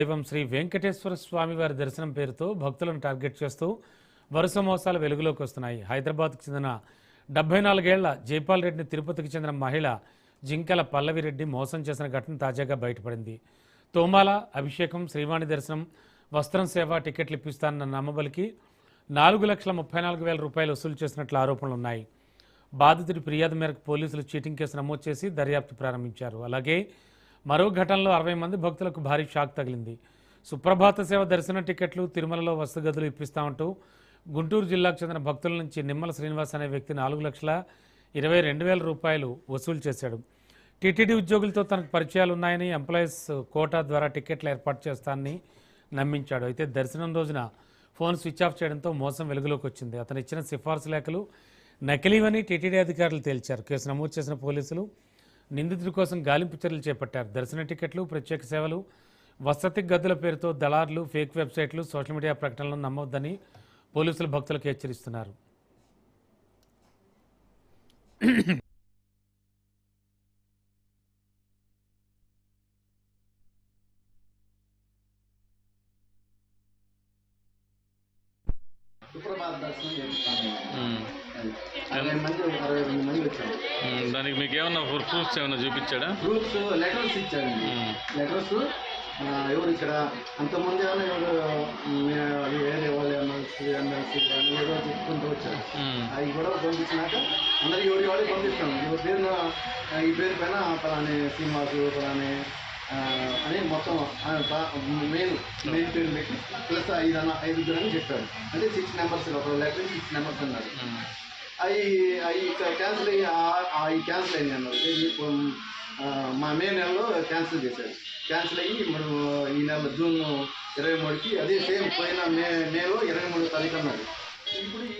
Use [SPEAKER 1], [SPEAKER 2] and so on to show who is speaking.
[SPEAKER 1] దైవం శ్రీ వెంకటేశ్వర స్వామి వారి దర్శనం పేరుతో భక్తులను టార్గెట్ చేస్తూ వరుస మోసాలు వెలుగులోకి వస్తున్నాయి. హైదరాబాద్కు చెందిన 74 ఏళ్ల జైపాల్ రెడ్డిని తిరుపతికి చెందిన మహిళ జింకల పల్లవిరెడ్డి మోసం చేసిన ఘటన తాజాగా బయటపడింది. తోమాల అభిషేకం, శ్రీవాణి దర్శనం, వస్త్రం సేవ, టికెట్లు ఇప్పిస్తానన్న నమ్మబలికి 4,34,000 రూపాయలు వసూలు చేసినట్లు ఆరోపణలున్నాయి. బాధితుడి ఫిర్యాదు మేరకు పోలీసులు చీటింగ్ కేసు నమోదు చేసి దర్యాప్తు ప్రారంభించారు. అలాగే మరో ఘటనలో 60 మంది భక్తులకు భారీ షాక్ తగిలింది. సుప్రభాత సేవ, దర్శన టికెట్లు, తిరుమలలో వసతి గదులు ఇప్పిస్తామంటూ గుంటూరు జిల్లాకు చెందిన భక్తుల నుంచి నిమ్మల శ్రీనివాస్ అనే వ్యక్తి 4,22,000 రూపాయలు వసూలు చేశాడు. టీటీడీ ఉద్యోగులతో తనకు పరిచయాలు ఉన్నాయని, ఎంప్లాయీస్ కోటా ద్వారా టికెట్లు ఏర్పాటు చేస్తానని నమ్మించాడు. అయితే దర్శనం రోజున ఫోన్ స్విచ్ ఆఫ్ చేయడంతో మోసం వెలుగులోకి వచ్చింది. అతను ఇచ్చిన సిఫార్సు లేఖలు నకిలీవని టీటీడీ అధికారులు తేల్చారు. కేసు నమోదు చేసిన పోలీసులు నిందితుడి కోసం గాలింపు చర్యలు చేపట్టారు. దర్శన టికెట్లు, ప్రత్యేక సేవలు, వసతి గదుల పేరుతో దళారులు, ఫేక్ వెబ్సైట్లు, సోషల్ మీడియా ప్రకటనలను నమ్మొద్దని పోలీసులు భక్తులకు హెచ్చరిస్తున్నారు.
[SPEAKER 2] సుప్రభాత దర్శనం చేస్తాను. 62 మంది వచ్చారు.
[SPEAKER 3] దానికి మీకు ఏమన్నా ప్రూఫ్స్ ఏమన్నా చూపించాడా?
[SPEAKER 2] ప్రూఫ్స్ లెటర్స్ ఇచ్చారండి. లెటర్స్ ఎవరు ఇక్కడ అంతమంది ఎవరు వేరే వాళ్ళు ఎమ్మెల్సీ కానీ ఏదో చెప్పుకుంటూ వచ్చారు. అవి కూడా పంపించినాక అందరికి ఎవరి పంపిస్తాం. ఎవరి పేరున ఈ పేరు పైన పలానే శ్రీనివాసు పలానే అని మొత్తం మెయిన్ పేరు పెట్టి ప్లస్ 5 అని చెప్పారు. అంటే 6 నెంబర్స్, ఒక లెటర్ 6 నెంబర్స్ అన్నారు. అవి క్యాన్సిల్ అయింది అన్నారు. మా మే నెలలో క్యాన్సిల్ చేశారు. క్యాన్సిల్ అయ్యి మనం ఈ నెల జూన్ 23కి అదే సేమ్ పోయిన మేలో 23 తారీఖు అన్నారు. ఇప్పుడు